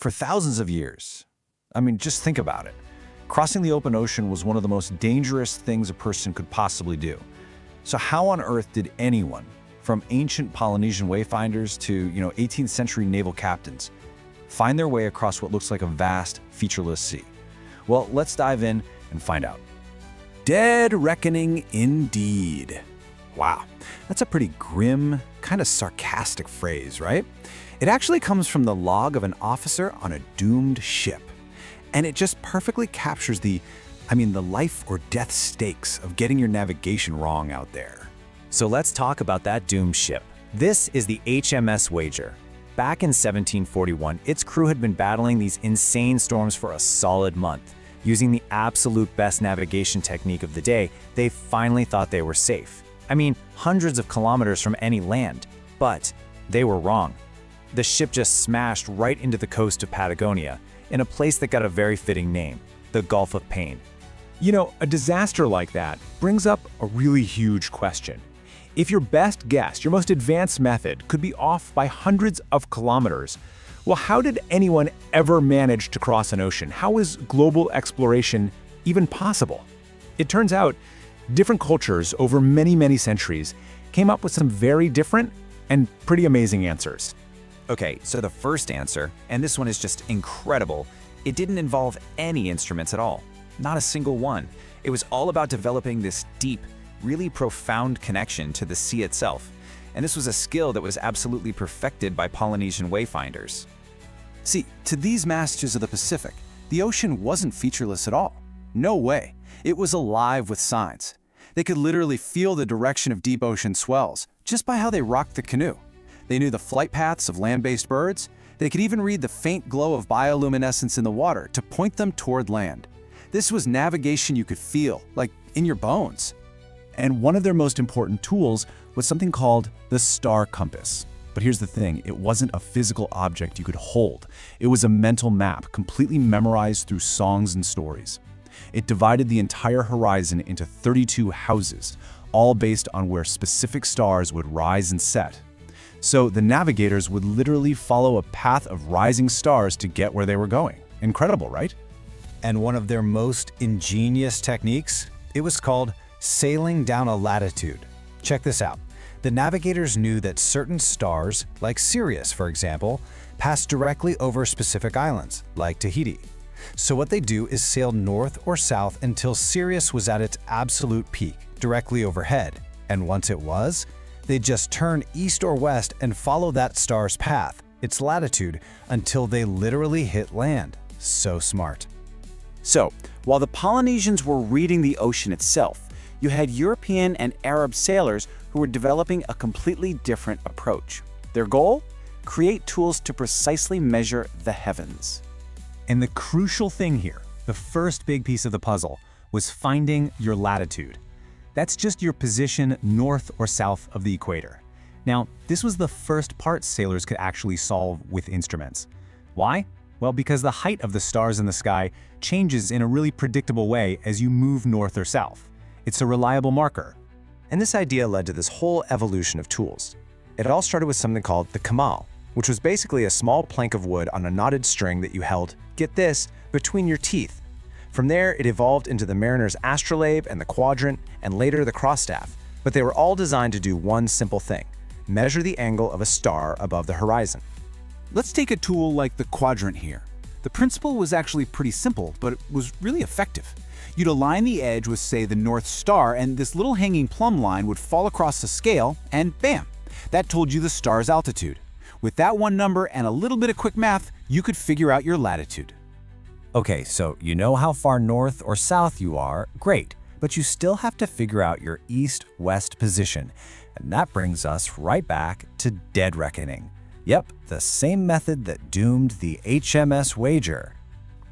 for thousands of years. I mean, just think about it. Crossing the open ocean was one of the most dangerous things a person could possibly do. So how on earth did anyone, from ancient Polynesian wayfinders to, 18th century naval captains, find their way across what looks like a vast, featureless sea? Well, let's dive in and find out. Dead reckoning indeed. Wow, that's a pretty grim, kind of sarcastic phrase, right? It actually comes from the log of an officer on a doomed ship. And it just perfectly captures the life or death stakes of getting your navigation wrong out there. So let's talk about that doomed ship. This is the HMS Wager. Back in 1741, its crew had been battling these insane storms for a solid month. Using the absolute best navigation technique of the day, they finally thought they were safe. Hundreds of kilometers from any land. But they were wrong. The ship just smashed right into the coast of Patagonia, in a place that got a very fitting name, the Gulf of Pain. A disaster like that brings up a really huge question. If your best guess, your most advanced method, could be off by hundreds of kilometers, well, how did anyone ever manage to cross an ocean? How is global exploration even possible? It turns out, different cultures over many, many centuries came up with some very different and pretty amazing answers. Okay, so the first answer, and this one is just incredible, it didn't involve any instruments at all. Not a single one. It was all about developing this deep, really profound connection to the sea itself. And this was a skill that was absolutely perfected by Polynesian wayfinders. See, to these masters of the Pacific, the ocean wasn't featureless at all. No way. It was alive with signs. They could literally feel the direction of deep ocean swells just by how they rocked the canoe. They knew the flight paths of land-based birds. They could even read the faint glow of bioluminescence in the water to point them toward land. This was navigation you could feel, like in your bones. And one of their most important tools was something called the star compass. But here's the thing, it wasn't a physical object you could hold. It was a mental map, completely memorized through songs and stories. It divided the entire horizon into 32 houses, all based on where specific stars would rise and set. So the navigators would literally follow a path of rising stars to get where they were going. Incredible, right? And one of their most ingenious techniques, it was called sailing down a latitude. Check this out. The navigators knew that certain stars, like Sirius for example, passed directly over specific islands, like Tahiti. So what they do is sail north or south until Sirius was at its absolute peak, directly overhead. And once it was, they'd just turn east or west and follow that star's path, its latitude, until they literally hit land. So smart. So, while the Polynesians were reading the ocean itself, you had European and Arab sailors who were developing a completely different approach. Their goal? Create tools to precisely measure the heavens. And the crucial thing here, the first big piece of the puzzle, was finding your latitude. That's just your position north or south of the equator. Now, this was the first part sailors could actually solve with instruments. Why? Well, because the height of the stars in the sky changes in a really predictable way as you move north or south. It's a reliable marker. And this idea led to this whole evolution of tools. It all started with something called the kamal, which was basically a small plank of wood on a knotted string that you held, get this, between your teeth. From there, it evolved into the mariner's astrolabe and the quadrant, and later the crossstaff. But they were all designed to do one simple thing: measure the angle of a star above the horizon. Let's take a tool like the quadrant here. The principle was actually pretty simple, but it was really effective. You'd align the edge with, say, the North Star, and this little hanging plumb line would fall across the scale, and bam! That told you the star's altitude. With that one number and a little bit of quick math, you could figure out your latitude. Okay, so you know how far north or south you are, great, but you still have to figure out your east-west position. And that brings us right back to dead reckoning. Yep, the same method that doomed the HMS Wager.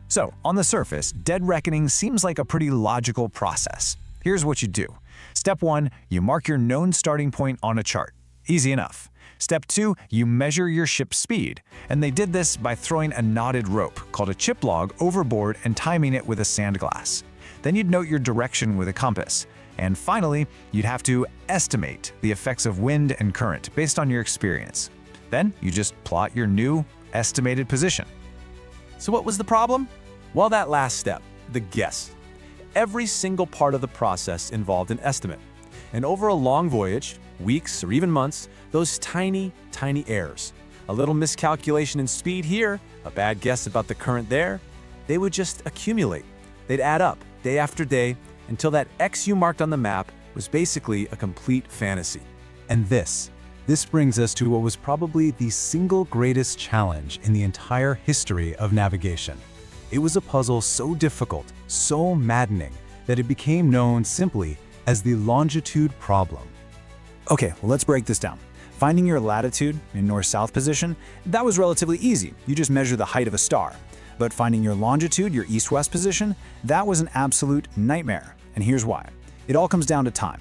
So, on the surface, dead reckoning seems like a pretty logical process. Here's what you do. Step 1, you mark your known starting point on a chart. Easy enough. Step 2, you measure your ship's speed. And they did this by throwing a knotted rope, called a chip log, overboard and timing it with a sand glass. Then you'd note your direction with a compass. And finally, you'd have to estimate the effects of wind and current based on your experience. Then you just plot your new estimated position. So what was the problem? Well, that last step, the guess. Every single part of the process involved an estimate. And over a long voyage, weeks or even months, those tiny, tiny errors, a little miscalculation in speed here, a bad guess about the current there, they would just accumulate. They'd add up day after day until that X you marked on the map was basically a complete fantasy. And this brings us to what was probably the single greatest challenge in the entire history of navigation. It was a puzzle so difficult, so maddening, that it became known simply as the longitude problem. Okay, well, let's break this down. Finding your latitude in north-south position, that was relatively easy. You just measure the height of a star. But finding your longitude, your east-west position, that was an absolute nightmare. And here's why. It all comes down to time.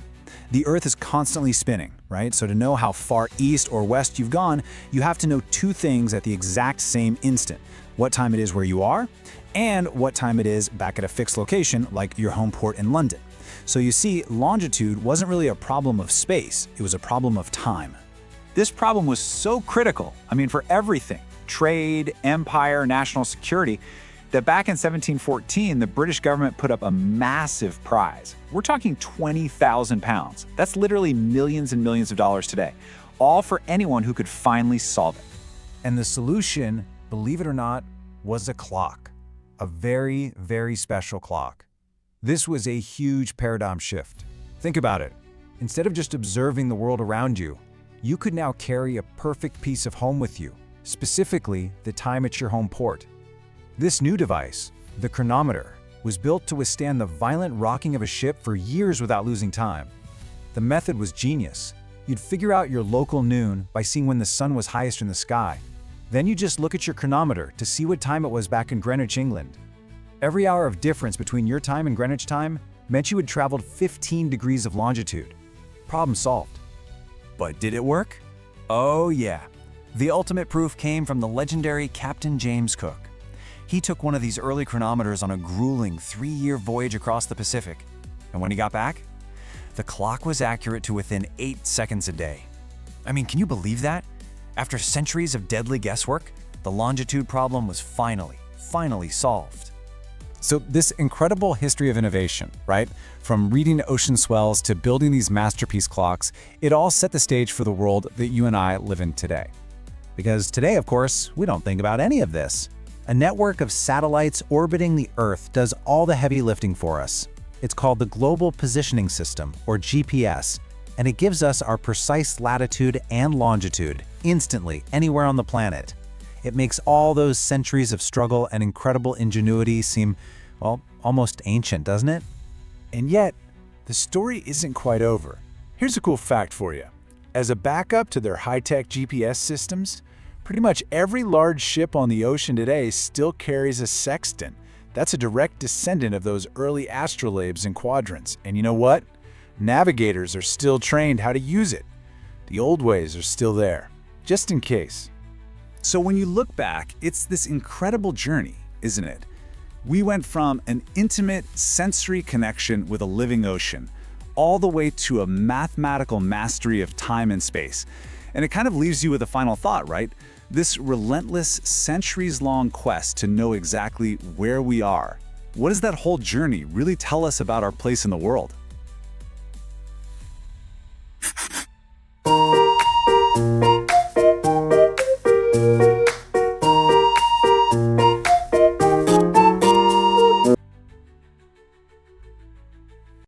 The Earth is constantly spinning, right? So to know how far east or west you've gone, you have to know two things at the exact same instant. What time it is where you are, and what time it is back at a fixed location like your home port in London. So you see, longitude wasn't really a problem of space, it was a problem of time. This problem was so critical, for everything, trade, empire, national security, that back in 1714, the British government put up a massive prize. We're talking 20,000 pounds. That's literally millions and millions of dollars today, all for anyone who could finally solve it. And the solution, believe it or not, was a clock. A very, very special clock. This was a huge paradigm shift. Think about it. Instead of just observing the world around you, you could now carry a perfect piece of home with you, specifically the time at your home port. This new device, the chronometer, was built to withstand the violent rocking of a ship for years without losing time. The method was genius. You'd figure out your local noon by seeing when the sun was highest in the sky. Then you just look at your chronometer to see what time it was back in Greenwich, England. Every hour of difference between your time and Greenwich time meant you had traveled 15 degrees of longitude. Problem solved. But did it work? Oh yeah. The ultimate proof came from the legendary Captain James Cook. He took one of these early chronometers on a grueling 3-year voyage across the Pacific. And when he got back, the clock was accurate to within 8 seconds a day. Can you believe that? After centuries of deadly guesswork, the longitude problem was finally solved. So this incredible history of innovation, right? From reading ocean swells to building these masterpiece clocks, it all set the stage for the world that you and I live in today. Because today, of course, we don't think about any of this. A network of satellites orbiting the Earth does all the heavy lifting for us. It's called the Global Positioning System, or GPS, and it gives us our precise latitude and longitude instantly anywhere on the planet. It makes all those centuries of struggle and incredible ingenuity seem, well, almost ancient, doesn't it? And yet, the story isn't quite over. Here's a cool fact for you. As a backup to their high-tech GPS systems, pretty much every large ship on the ocean today still carries a sextant. That's a direct descendant of those early astrolabes and quadrants. And you know what? Navigators are still trained how to use it. The old ways are still there, just in case. So when you look back, it's this incredible journey, isn't it? We went from an intimate sensory connection with a living ocean, all the way to a mathematical mastery of time and space. And it kind of leaves you with a final thought, right? This relentless, centuries-long quest to know exactly where we are. What does that whole journey really tell us about our place in the world?